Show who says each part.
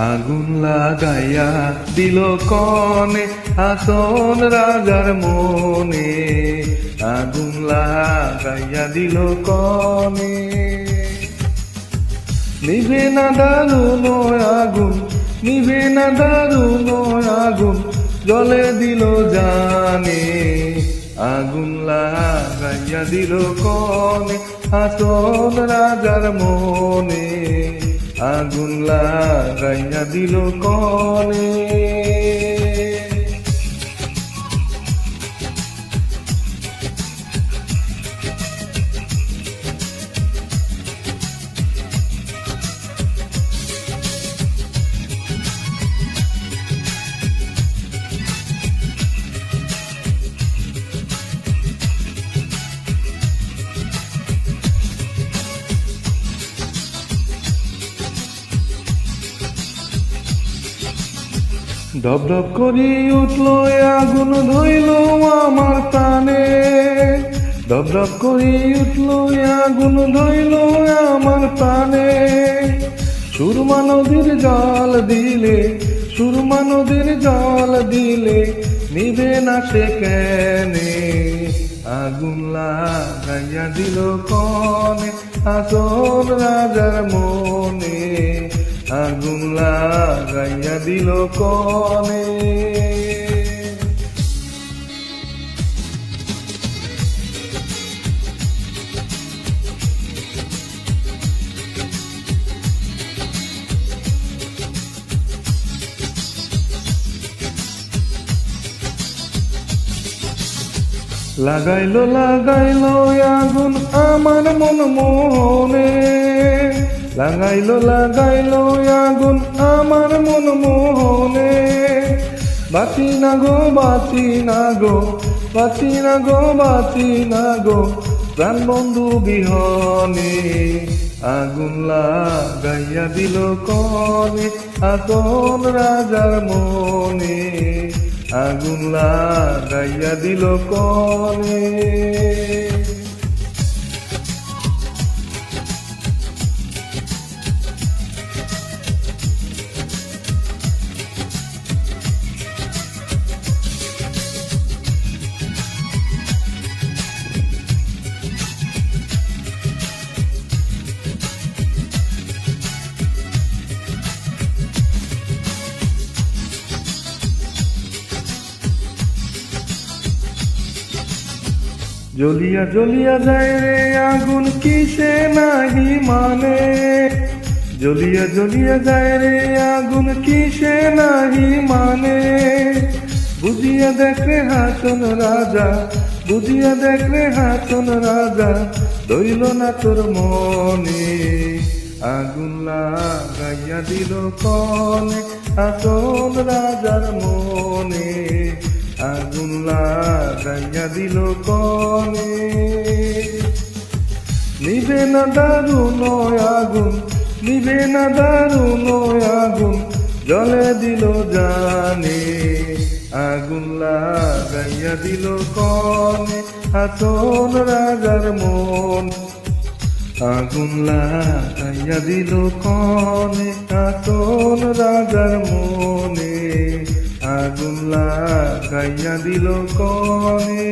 Speaker 1: আগুন লাগাইয়া দিল কনে হাসন রাজার মনে, আগুন লাগাইয়া দিল কনে। নিভে না দারুণ আগুন, নিভে না দারুণ আগুন, জলে দিল জানে। আগুন লাগাইয়া দিল কনে হাসন রাজার মনে, আগুন লাগাইয়া দিল কনে। ধপ ধপ করি উঠল আগুন ধইল আমার প্রাণে, ধপ ধপ করি উঠল আগুন ধইল আমার প্রাণে। সুরমা নদীর জল দিলে, সুরমা নদীর জল দিলে, নিভে না সে কেনে। আগুন লাগাইয়া দিল কনে হাসন রাজার মনে, আগুন লাগাইয়া দিল কনে। লাগাইলো লাগাইলো আগুন আমার মন মনে, লাগাইলো লাগাইলো আগুন আমার মন মোহনে। বাঁচি না গো বাঁচি না গো, বাঁচি না গো বাঁচি না গো, প্রাণ বন্ধু বিহনে। আগুন লাগাইয়া দিল কনে হাসন রাজার মনে, আগুন লাগাইয়া দিল কনে। জ্বলিয়া জ্বলিয়া যায় রে আগুন কিসে নাহি মানে, জ্বলিয়া জ্বলিয়া যায় রে আগুন কিসে নাহি মানে। বুঝিয়া দেখ রে হাসন রাজা, বুঝিয়া দেখ রে হাসন রাজা, রইল না তোর মনে। আগুন লাগাইয়া দিল কনে হাসন রাজার মনে, আগুন লাগাইয়া দিল কনে। নিভে না দারুণ আগুন, নিভে না দারুণ আগুন, জলে দিল জানে। আগুন লাগাইয়া দিল কনে হাসন রাজার মন, আগুন লাগাইয়া দিল কনে হাসন রাজার মনে, আগুন লাগাইয়া দিল কনে।